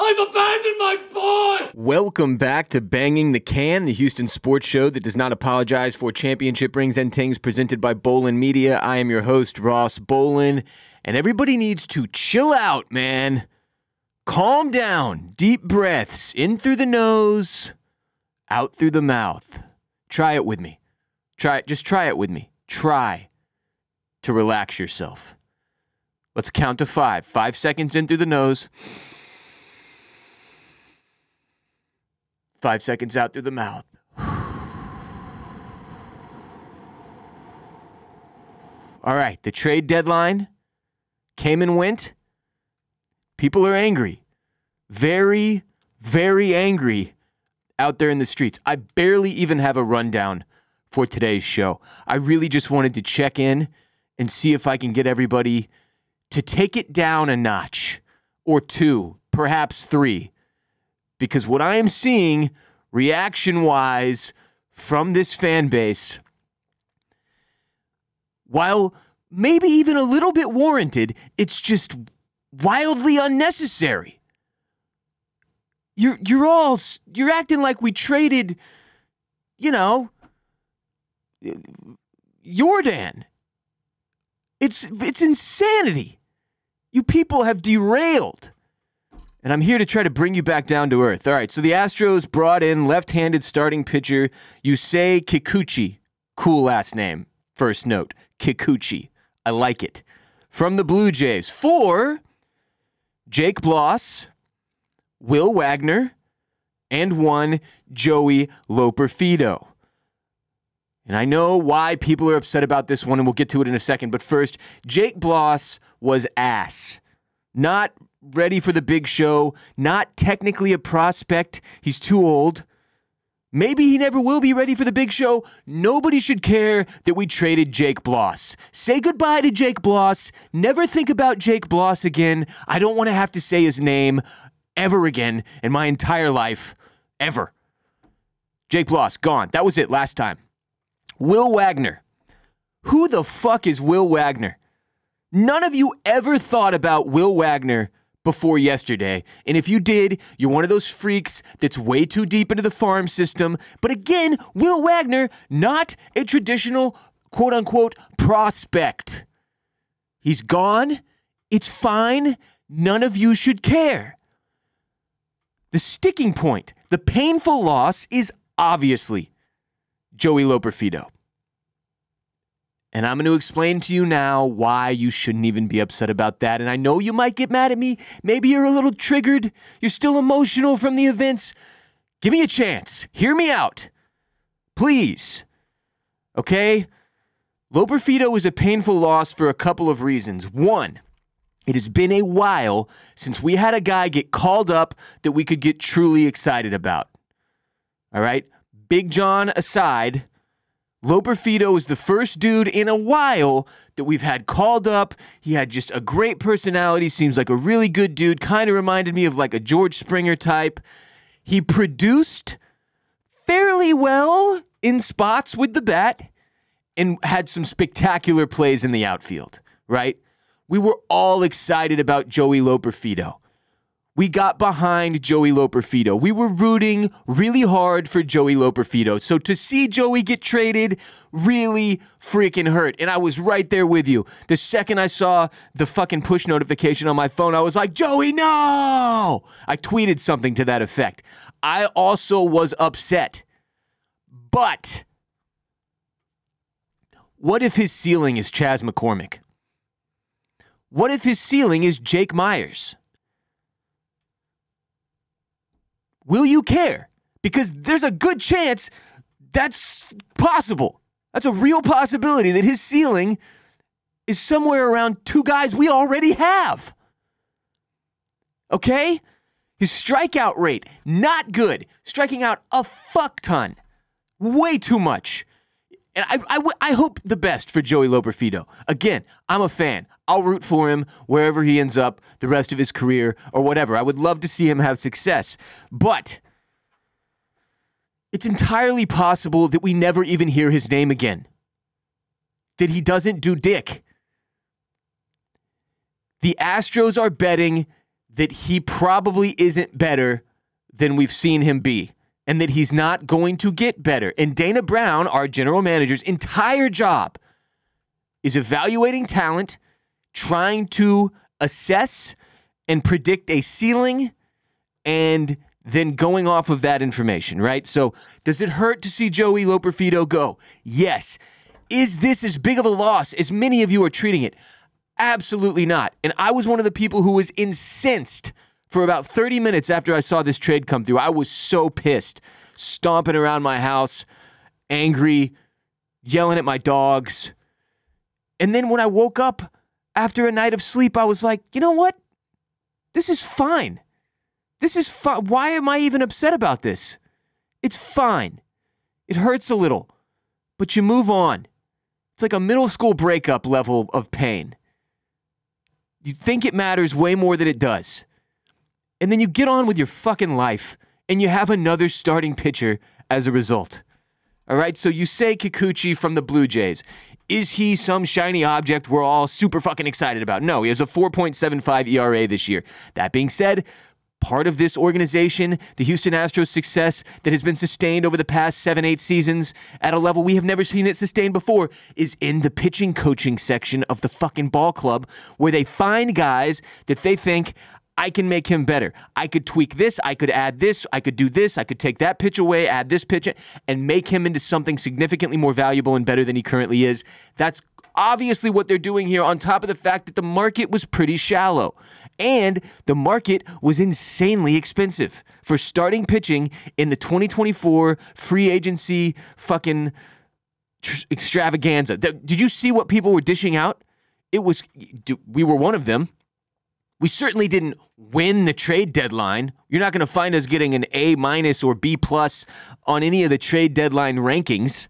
I've abandoned my boy! Welcome back to Banging the Can, the Houston sports show that does not apologize for championship rings and tings, presented by Bolen Media. I am your host, Ross Bolen, and everybody needs to chill out, man. Calm down. Deep breaths. In through the nose, out through the mouth. Try it with me. Just try it with me. Try to relax yourself. Let's count to 5. 5 seconds in through the nose. 5 seconds out through the mouth. All right, the trade deadline came and went. People are angry. Very, very angry out there in the streets. I barely even have a rundown for today's show. I really just wanted to check in and see if I can get everybody to take it down a notch or 2, perhaps 3. Because what I am seeing, reaction-wise, from this fan base, while maybe even a little bit warranted, it's just wildly unnecessary. You're acting like we traded, Jordan. It's insanity. You people have derailed. And I'm here to try to bring you back down to earth. All right, so the Astros brought in left-handed starting pitcher Yusei Kikuchi. Cool last name. First note, Kikuchi. I like it. From the Blue Jays for Jake Bloss, Will Wagner, and 1 Joey Loperfido. And I know why people are upset about this one, and we'll get to it in a second. But first, Jake Bloss was ass. Not ready for the big show. Not technically a prospect. He's too old. Maybe he never will be ready for the big show. Nobody should care that we traded Jake Bloss. Say goodbye to Jake Bloss. Never think about Jake Bloss again. I don't want to have to say his name ever again in my entire life. Ever. Jake Bloss, gone. That was it last time. Will Wagner. Who the fuck is Will Wagner? None of you ever thought about Will Wagner before yesterday. And if you did, you're one of those freaks that's way too deep into the farm system. But again, Will Wagner, not a traditional quote-unquote prospect. He's gone. It's fine. None of you should care. The sticking point, the painful loss, is obviously Joey Loperfido. And I'm going to explain to you now why you shouldn't even be upset about that. And I know you might get mad at me. Maybe you're a little triggered. You're still emotional from the events. Give me a chance. Hear me out. Please. Okay? Loperfido is a painful loss for a couple of reasons. One, it has been a while since we had a guy get called up that we could get truly excited about. All right? Big John aside, Loperfido is the first dude in a while that we've had called up. He had just a great personality, seems like a really good dude, kind of reminded me of like a George Springer type. He produced fairly well in spots with the bat and had some spectacular plays in the outfield, right? We were all excited about Joey Loperfido. We got behind Joey Loperfido. We were rooting really hard for Joey Loperfido. So to see Joey get traded really freaking hurt. And I was right there with you. The second I saw the fucking push notification on my phone, I was like, Joey, no! I tweeted something to that effect. I also was upset. But what if his ceiling is Chas McCormick? What if his ceiling is Jake Myers? Will you care? Because there's a good chance that's possible. That's a real possibility that his ceiling is somewhere around 2 guys we already have. Okay? His strikeout rate, not good. Striking out a fuck ton. Way too much. And I hope the best for Joey Loperfido. Again, I'm a fan. I'll root for him wherever he ends up the rest of his career or whatever. I would love to see him have success. But it's entirely possible that we never even hear his name again. That he doesn't do dick. The Astros are betting that he probably isn't better than we've seen him be, and that he's not going to get better. And Dana Brown, our general manager's entire job, is evaluating talent, trying to assess and predict a ceiling, and then going off of that information, right? So does it hurt to see Joey Loperfido go? Yes. Is this as big of a loss as many of you are treating it? Absolutely not. And I was one of the people who was incensed for about 30 minutes after I saw this trade come through. I was so pissed, stomping around my house, angry, yelling at my dogs. And then when I woke up after a night of sleep, I was like, you know what? This is fine. This is fine. Why am I even upset about this? It's fine. It hurts a little, but you move on. It's like a middle school breakup level of pain. You think it matters way more than it does. And then you get on with your fucking life, and you have another starting pitcher as a result. All right, so you say Kikuchi from the Blue Jays. Is he some shiny object we're all super fucking excited about? No, he has a 4.75 ERA this year. That being said, part of this organization, the Houston Astros' success that has been sustained over the past 7-8 seasons at a level we have never seen it sustained before, is in the pitching coaching section of the fucking ball club, where they find guys that they think, I can make him better. I could tweak this, I could add this, I could do this, I could take that pitch away, add this pitch, and make him into something significantly more valuable and better than he currently is. That's obviously what they're doing here, on top of the fact that the market was pretty shallow. And the market was insanely expensive for starting pitching in the 2024 free agency fucking extravaganza. Did you see what people were dishing out? We were one of them. We certainly didn't win the trade deadline. You're not going to find us getting an A- or B+ on any of the trade deadline rankings.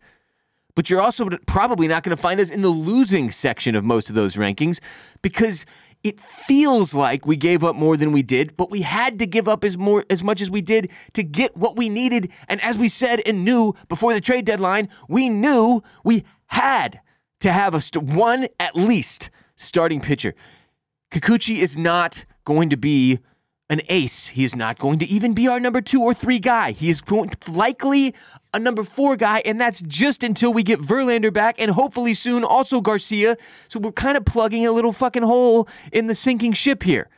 But you're also probably not going to find us in the losing section of most of those rankings, because it feels like we gave up more than we did, but we had to give up as much as we did to get what we needed. And as we said and knew before the trade deadline, we knew we had to have one at least starting pitcher. Kikuchi is not going to be an ace. He is not going to even be our number 2 or 3 guy. He is likely a number 4 guy, and that's just until we get Verlander back, and hopefully soon also Garcia. So we're kind of plugging a little fucking hole in the sinking ship here.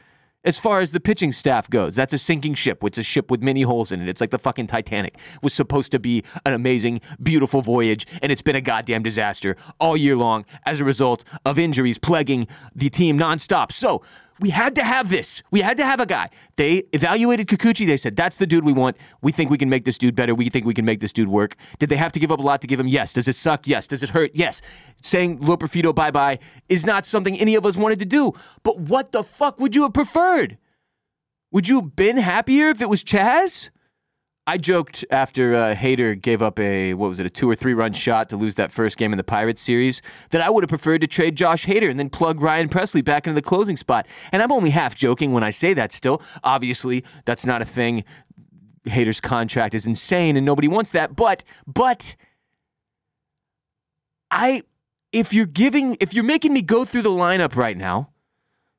As far as the pitching staff goes, that's a sinking ship. It's a ship with many holes in it. It's like the fucking Titanic. It was supposed to be an amazing, beautiful voyage, and it's been a goddamn disaster all year long as a result of injuries plaguing the team nonstop. So we had to have this. We had to have a guy. They evaluated Kikuchi. They said, that's the dude we want. We think we can make this dude better. We think we can make this dude work. Did they have to give up a lot to give him? Yes. Does it suck? Yes. Does it hurt? Yes. Saying Loperfido bye-bye is not something any of us wanted to do. But what the fuck would you have preferred? Would you have been happier if it was Chaz? I joked after Hader gave up a 2 or 3 run shot to lose that first game in the Pirates series that I would have preferred to trade Josh Hader and then plug Ryan Presley back into the closing spot. And I'm only half joking when I say that still. Obviously, that's not a thing. Hader's contract is insane and nobody wants that. But if you're making me go through the lineup right now,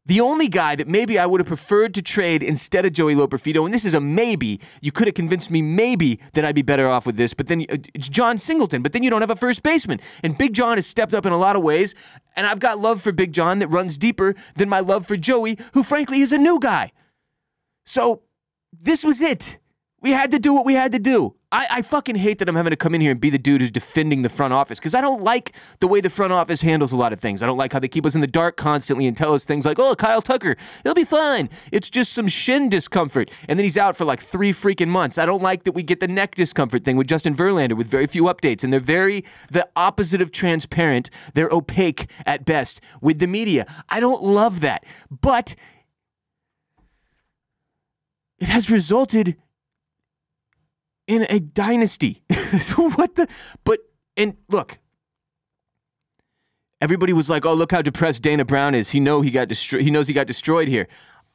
the only guy that maybe I would have preferred to trade instead of Joey Loperfido, and this is a maybe, you could have convinced me maybe that I'd be better off with this, but then it's John Singleton, but then you don't have a first baseman. And Big John has stepped up in a lot of ways, and I've got love for Big John that runs deeper than my love for Joey, who frankly is a new guy. So this was it. We had to do what we had to do. I fucking hate that I'm having to come in here and be the dude who's defending the front office, because I don't like the way the front office handles a lot of things. I don't like how they keep us in the dark constantly and tell us things like, oh, Kyle Tucker, he'll be fine. It's just some shin discomfort. And then he's out for like 3 freaking months. I don't like that we get the neck discomfort thing with Justin Verlander with very few updates. And they're the opposite of transparent. They're opaque at best with the media. I don't love that. But it has resulted in a dynasty. So and look, everybody was like, oh, look how depressed Dana Brown is. He knows he got destroyed here.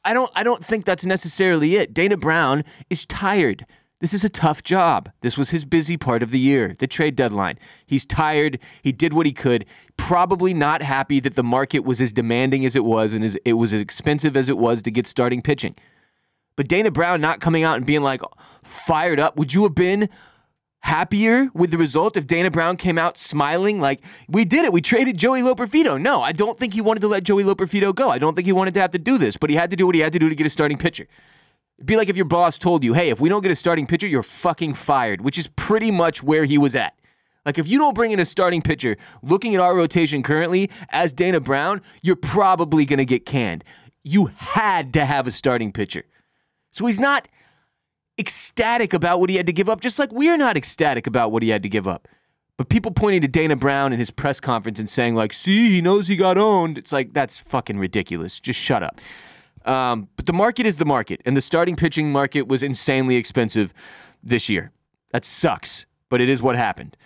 I don't think that's necessarily it. Dana Brown is tired. This is a tough job. This was his busy part of the year, the trade deadline. He's tired. He did what he could. Probably not happy that the market was as demanding as it was and it was as expensive as it was to get starting pitching. But Dana Brown not coming out and being like fired up. Would you have been happier with the result if Dana Brown came out smiling like, we did it, we traded Joey Loperfido? No, I don't think he wanted to let Joey Loperfido go. I don't think he wanted to have to do this, but he had to do what he had to do to get a starting pitcher. It'd be like if your boss told you, hey, if we don't get a starting pitcher, you're fucking fired, which is pretty much where he was at. Like, if you don't bring in a starting pitcher, looking at our rotation currently as Dana Brown, you're probably going to get canned. You had to have a starting pitcher. So he's not ecstatic about what he had to give up, just like we're not ecstatic about what he had to give up. But people pointing to Dana Brown in his press conference and saying, like, see, he knows he got owned. It's like, that's fucking ridiculous. Just shut up. But the market is the market, and the starting pitching market was insanely expensive this year. That sucks, but it is what happened.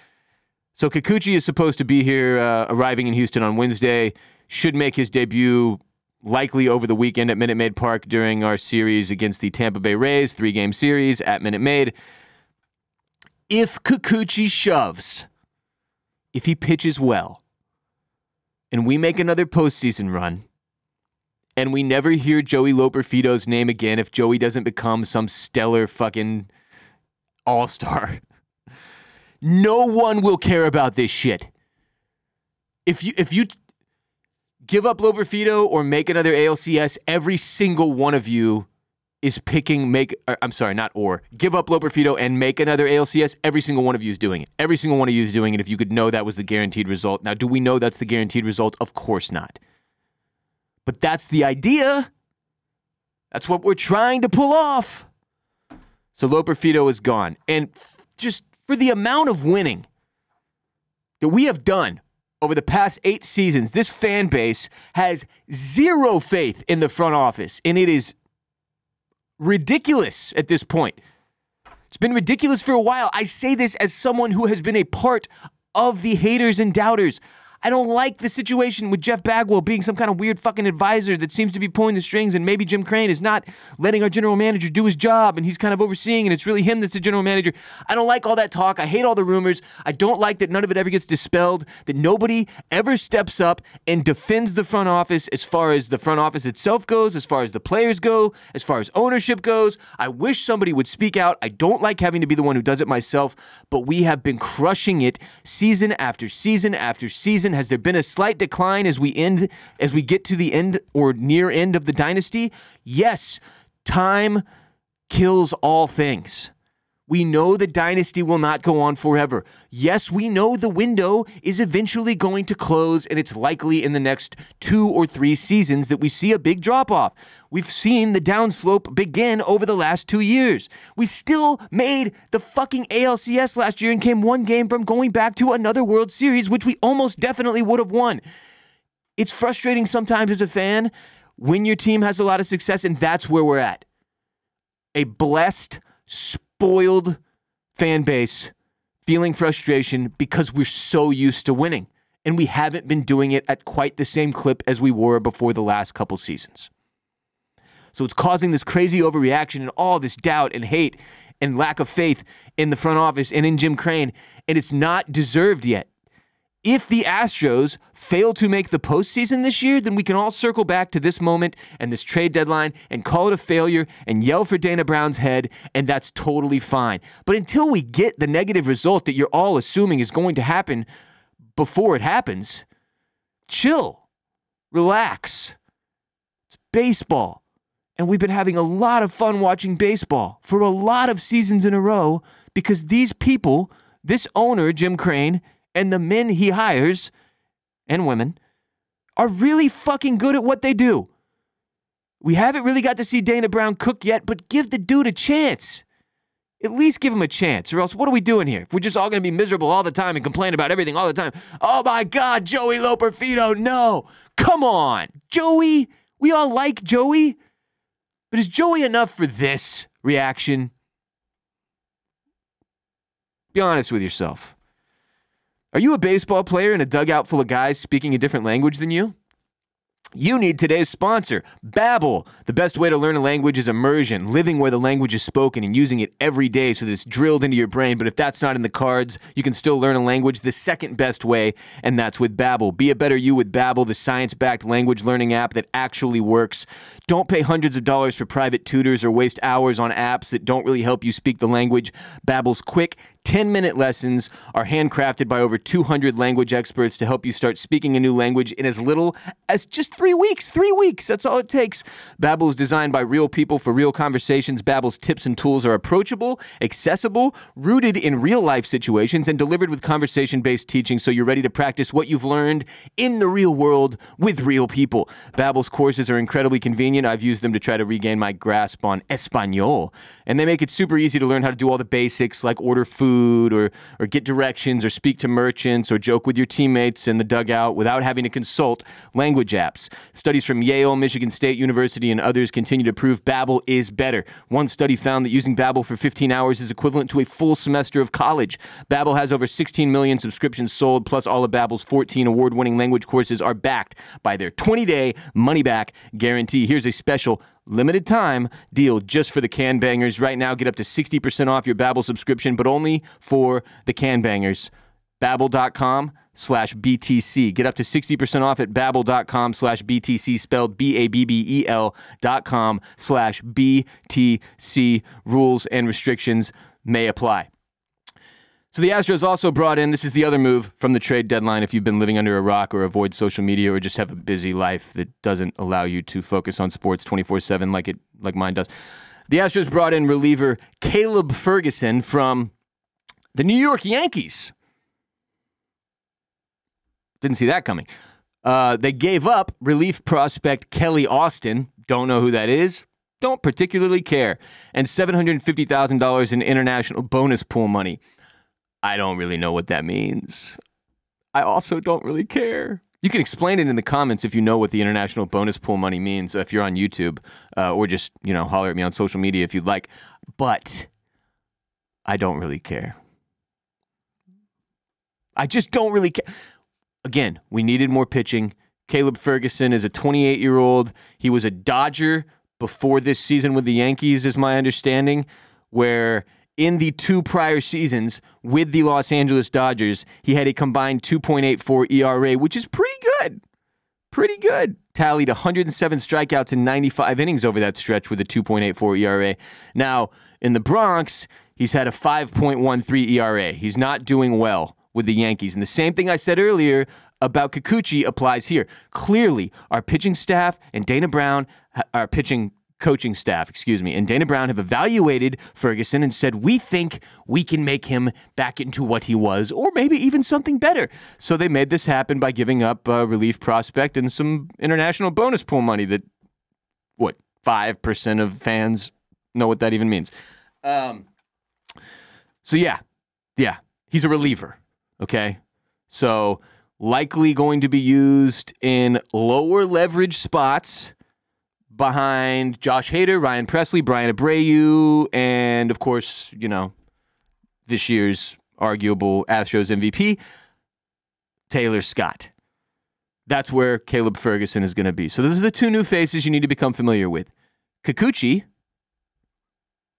So Kikuchi is supposed to be here, arriving in Houston on Wednesday, should make his debut likely over the weekend at Minute Maid Park during our series against the Tampa Bay Rays, 3-game series at Minute Maid. If Kikuchi shoves, if he pitches well, and we make another postseason run, and we never hear Joey Loperfido's name again if Joey doesn't become some stellar fucking all-star, no one will care about this shit. If you give up Loperfido or make another ALCS, every single one of you is picking give up Loperfido and make another ALCS, every single one of you is doing it. Every single one of you is doing it if you could know that was the guaranteed result. Now, do we know that's the guaranteed result? Of course not. But that's the idea. That's what we're trying to pull off. So Loperfido is gone. And just for the amount of winning that we have done over the past 8 seasons, this fan base has zero faith in the front office. And it is ridiculous at this point. It's been ridiculous for a while. I say this as someone who has been a part of the haters and doubters. I don't like the situation with Jeff Bagwell being some kind of weird fucking advisor that seems to be pulling the strings, and maybe Jim Crane is not letting our general manager do his job, and he's kind of overseeing, and it's really him that's the general manager. I don't like all that talk. I hate all the rumors. I don't like that none of it ever gets dispelled, that nobody ever steps up and defends the front office as far as the front office itself goes, as far as the players go, as far as ownership goes. I wish somebody would speak out. I don't like having to be the one who does it myself, but we have been crushing it season after season after season. Has there been a slight decline as we get to the end or near end of the dynasty? Yes, time kills all things. We know the dynasty will not go on forever. Yes, we know the window is eventually going to close, and it's likely in the next 2 or 3 seasons that we see a big drop-off. We've seen the downslope begin over the last 2 years. We still made the fucking ALCS last year and came 1 game from going back to another World Series, which we almost definitely would have won. It's frustrating sometimes as a fan when your team has a lot of success, and that's where we're at. A blessed, spoiled fan base feeling frustration because we're so used to winning, and we haven't been doing it at quite the same clip as we were before the last couple seasons. So it's causing this crazy overreaction and all this doubt and hate and lack of faith in the front office and in Jim Crane, and it's not deserved yet. If the Astros fail to make the postseason this year, then we can all circle back to this moment and this trade deadline and call it a failure and yell for Dana Brown's head, and that's totally fine. But until we get the negative result that you're all assuming is going to happen before it happens, chill, relax. It's baseball, and we've been having a lot of fun watching baseball for a lot of seasons in a row because these people, this owner, Jim Crane, and the men he hires, and women, are really fucking good at what they do. We haven't really got to see Dana Brown cook yet, but give the dude a chance. At least give him a chance, or else what are we doing here? If we're just all going to be miserable all the time and complain about everything all the time. Oh my God, Joey Loperfido, no. Come on. Joey, we all like Joey, but is Joey enough for this reaction? Be honest with yourself. Are you a baseball player in a dugout full of guys speaking a different language than you? You need today's sponsor, Babbel. The best way to learn a language is immersion, living where the language is spoken and using it every day so that it's drilled into your brain. But if that's not in the cards, you can still learn a language the second best way, and that's with Babbel. Be a better you with Babbel, the science-backed language learning app that actually works. Don't pay hundreds of dollars for private tutors or waste hours on apps that don't really help you speak the language. Babbel's quick 10-minute lessons are handcrafted by over 200 language experts to help you start speaking a new language in as little as just 3 weeks. 3 weeks, that's all it takes. Babbel is designed by real people for real conversations. Babbel's tips and tools are approachable, accessible, rooted in real-life situations, and delivered with conversation-based teaching so you're ready to practice what you've learned in the real world with real people. Babbel's courses are incredibly convenient. I've used them to try to regain my grasp on Espanol, and they make it super easy to learn how to do all the basics like order food or get directions or speak to merchants or joke with your teammates in the dugout without having to consult language apps. Studies from Yale, Michigan State University, and others continue to prove Babbel is better. One study found that using Babbel for 15 hours is equivalent to a full semester of college. Babbel has over 16 million subscriptions sold, plus all of Babbel's 14 award-winning language courses are backed by their 20-day money-back guarantee. Here's a special limited time deal just for the Can Bangers. Right now, get up to 60% off your Babbel subscription, but only for the Can Bangers. Babbel.com/BTC. Get up to 60% off at Babbel.com/BTC, spelled Babbel.com/BTC. Rules and restrictions may apply. So the Astros also brought in, this is the other move from the trade deadline if you've been living under a rock or avoid social media or just have a busy life that doesn't allow you to focus on sports 24/7 like mine does. The Astros brought in reliever Caleb Ferguson from the New York Yankees. Didn't see that coming. They gave up relief prospect Kelly Austin. Don't know who that is. Don't particularly care. And $750,000 in international bonus pool money. I don't really know what that means. I also don't really care. You can explain it in the comments if you know what the international bonus pool money means, if you're on YouTube, or just, holler at me on social media if you'd like. But I don't really care. I just don't really care. Again, we needed more pitching. Caleb Ferguson is a 28-year-old. He was a Dodger before this season with the Yankees, is my understanding, where in the 2 prior seasons with the Los Angeles Dodgers, he had a combined 2.84 ERA, which is pretty good. Pretty good. Tallied 107 strikeouts in 95 innings over that stretch with a 2.84 ERA. Now, in the Bronx, he's had a 5.13 ERA. He's not doing well with the Yankees. And the same thing I said earlier about Kikuchi applies here. Clearly, our pitching staff and Dana Brown, our pitching coaching staff, and Dana Brown have evaluated Ferguson and said, we think we can make him back into what he was, or maybe even something better. So they made this happen by giving up a relief prospect and some international bonus pool money that, 5% of fans know what that even means. So yeah, he's a reliever, okay? So likely going to be used in lower leverage spots behind Josh Hader, Ryan Presley, Brian Abreu, and, of course, this year's arguable Astros MVP, Taylor Scott. That's where Caleb Ferguson is going to be. So those are the 2 new faces you need to become familiar with. Kikuchi,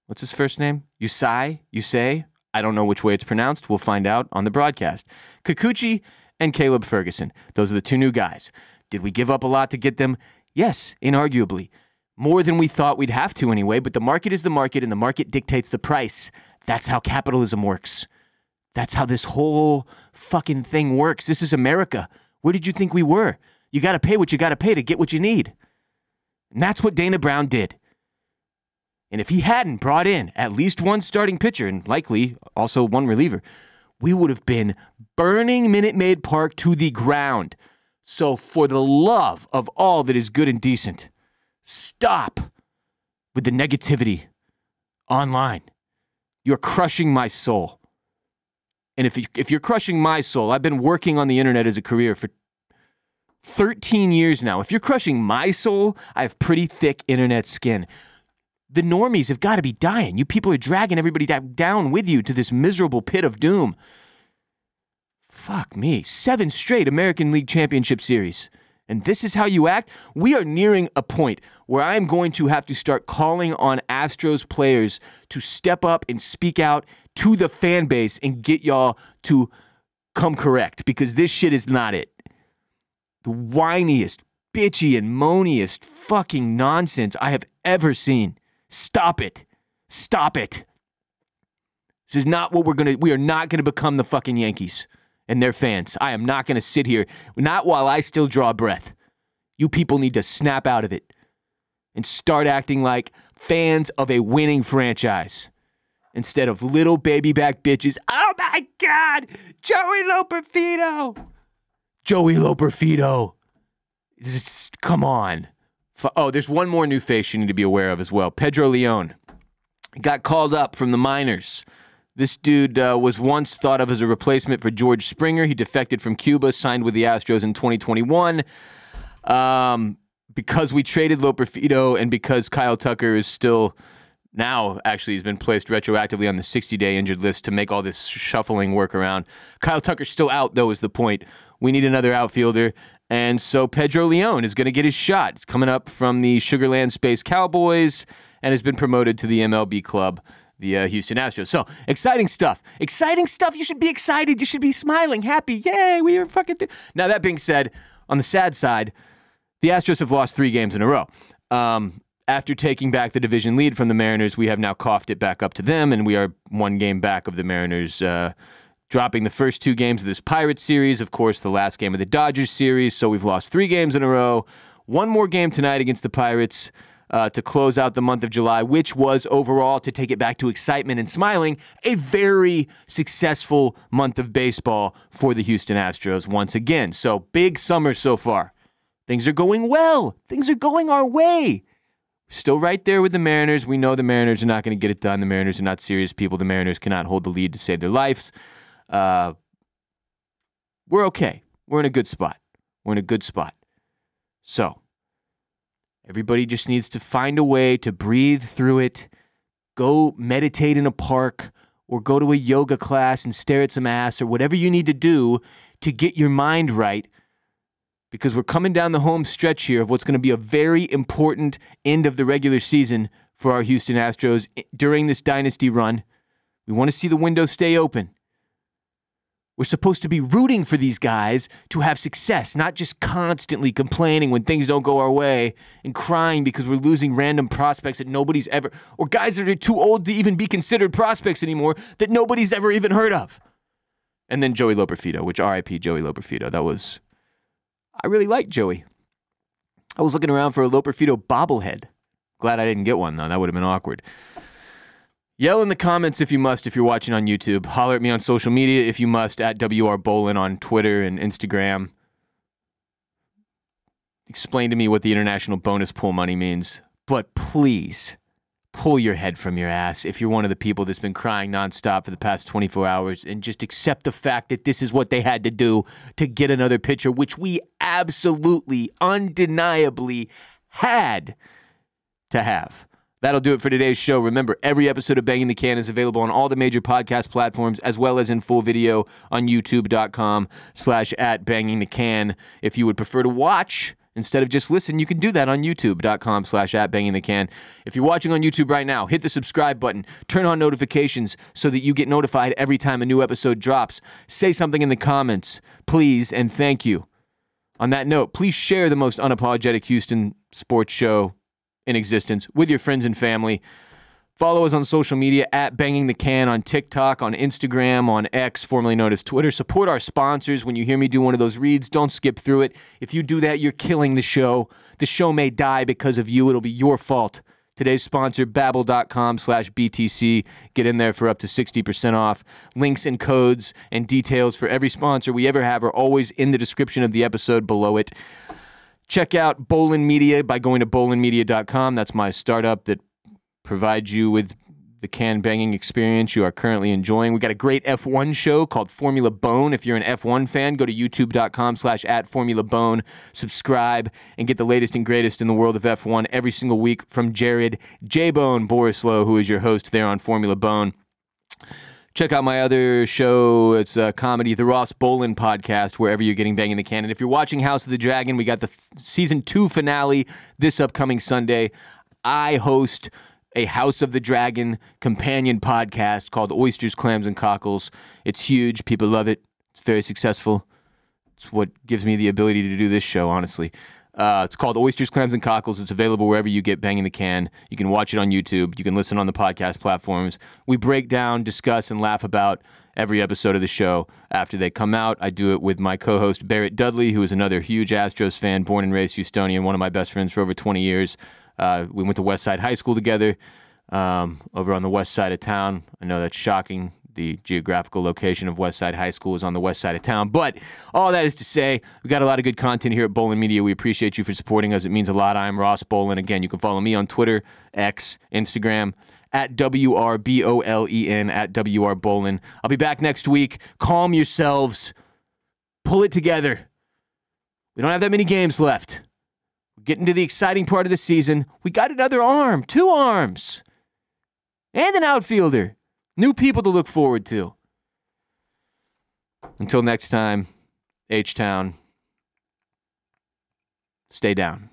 what's his first name? Yusei? I don't know which way it's pronounced. We'll find out on the broadcast. Kikuchi and Caleb Ferguson. Those are the 2 new guys. Did we give up a lot to get them? Yes, inarguably. More than we thought we'd have to anyway, but the market is the market, and the market dictates the price. That's how capitalism works. That's how this whole fucking thing works. This is America. Where did you think we were? You got to pay what you got to pay to get what you need. And that's what Dana Brown did. And if he hadn't brought in at least 1 starting pitcher, and likely also 1 reliever, we would have been burning Minute Maid Park to the ground. So for the love of all that is good and decent, stop with the negativity online. You're crushing my soul. And if you're crushing my soul, I've been working on the internet as a career for 13 years now. If you're crushing my soul, I have pretty thick internet skin. The normies have got to be dying. You people are dragging everybody down with you to this miserable pit of doom. Fuck me. 7 straight American League Championship Series. and this is how you act, we are nearing a point where I am going to have to start calling on Astros players to step up and speak out to the fan base and get y'all to come correct, because this shit is not it. The whiniest, bitchy, and moaniest fucking nonsense I have ever seen. Stop it. Stop it. This is not what we are not going to become the fucking Yankees and their fans. I am not going to sit here, not while I still draw breath. You people need to snap out of it and start acting like fans of a winning franchise instead of little baby back bitches. Oh my God, Joey Loperfido. Joey Loperfido. Come on. Oh, there's one more new face you need to be aware of as well. Pedro Leon got called up from the minors. This dude was once thought of as a replacement for George Springer. He defected from Cuba, signed with the Astros in 2021. Because we traded Loperfido and because Kyle Tucker is still now, actually, he's been placed retroactively on the 60-day injured list to make all this shuffling work around. Kyle Tucker's still out, though, is the point. We need another outfielder. And so Pedro Leon is going to get his shot. He's coming up from the Sugarland Space Cowboys and has been promoted to the MLB club, the Houston Astros. So, exciting stuff. Exciting stuff. You should be excited. You should be smiling, happy. Yay, we are fucking... Now, that being said, on the sad side, the Astros have lost 3 games in a row. After taking back the division lead from the Mariners, we have now coughed it back up to them, and we are 1 game back of the Mariners, dropping the first 2 games of this Pirates series, of course, the last game of the Dodgers series. So we've lost 3 games in a row. 1 more game tonight against the Pirates to close out the month of July, which was overall, to take it back to excitement and smiling, a very successful month of baseball for the Houston Astros once again. So big summer so far. Things are going well. Things are going our way. Still right there with the Mariners. We know the Mariners are not going to get it done. The Mariners are not serious people. The Mariners cannot hold the lead to save their lives. We're okay. We're in a good spot. We're in a good spot. So, everybody just needs to find a way to breathe through it, go meditate in a park, or go to a yoga class and stare at some ass, or whatever you need to do to get your mind right, because we're coming down the home stretch here of what's going to be a very important end of the regular season for our Houston Astros during this dynasty run. We want to see the window stay open. We're supposed to be rooting for these guys to have success, not just constantly complaining when things don't go our way and crying because we're losing random prospects that nobody's ever, or guys that are too old to even be considered prospects anymore that nobody's ever even heard of. And then Joey Loperfido, which RIP Joey Loperfido. I really like Joey. I was looking around for a Loperfido bobblehead. Glad I didn't get one, though. That would have been awkward. Yell in the comments if you must, if you're watching on YouTube. Holler at me on social media if you must, at WR Bolen on Twitter and Instagram. Explain to me what the international bonus pool money means. But please, pull your head from your ass if you're one of the people that's been crying nonstop for the past 24 hours and just accept the fact that this is what they had to do to get another pitcher, which we absolutely, undeniably had to have. That'll do it for today's show. Remember, every episode of Banging the Can is available on all the major podcast platforms, as well as in full video on youtube.com/@bangingthecan. If you would prefer to watch instead of just listen, you can do that on youtube.com/@bangingthecan. If you're watching on YouTube right now, hit the subscribe button, turn on notifications so that you get notified every time a new episode drops. Say something in the comments, please, and thank you. On that note, please share the most unapologetic Houston sports show in existence with your friends and family. Follow us on social media at Banging the Can on TikTok, on Instagram, on X, formerly known as Twitter. Support our sponsors. When you hear me do one of those reads, don't skip through it. If you do that, you're killing the show. The show may die because of you. It'll be your fault. Today's sponsor, babbel.com/BTC. Get in there for up to 60% off. Links and codes and details for every sponsor we ever have are always in the description of the episode below it. Check out Bolen Media by going to bolenmedia.com. That's my startup that provides you with the can banging experience you are currently enjoying. We got a great F1 show called Formula Bone. If you're an F1 fan, go to youtube.com/@formulabone. Subscribe and get the latest and greatest in the world of F1 every single week from Jared J-Bone Borislow, who is your host there on Formula Bone. Check out my other show. It's a comedy, The Ross Bolen Podcast, wherever you're getting Banging the Can. And if you're watching House of the Dragon, we got the season 2 finale this upcoming Sunday. I host a House of the Dragon companion podcast called Oysters, Clams, and Cockles. It's huge. People love it. It's very successful. It's what gives me the ability to do this show, honestly. It's called Oysters, Clams, and Cockles. It's available wherever you get Banging the Can. You can watch it on YouTube. You can listen on the podcast platforms. We break down, discuss, and laugh about every episode of the show after they come out. I do it with my co-host, Barrett Dudley, who is another huge Astros fan, born and raised Houstonian, one of my best friends for over 20 years. We went to West Side High School together over on the west side of town. I know that's shocking. The geographical location of West Side High School is on the west side of town. But all that is to say, we got a lot of good content here at Bolen Media. We appreciate you for supporting us. It means a lot. I'm Ross Bolen. Again, you can follow me on Twitter, X, Instagram, at WRBOLEN, at WRBolen. I'll be back next week. Calm yourselves. Pull it together. We don't have that many games left. We're getting to the exciting part of the season. We got another arm, 2 arms, and an outfielder. New people to look forward to. Until next time, H-Town, stay down.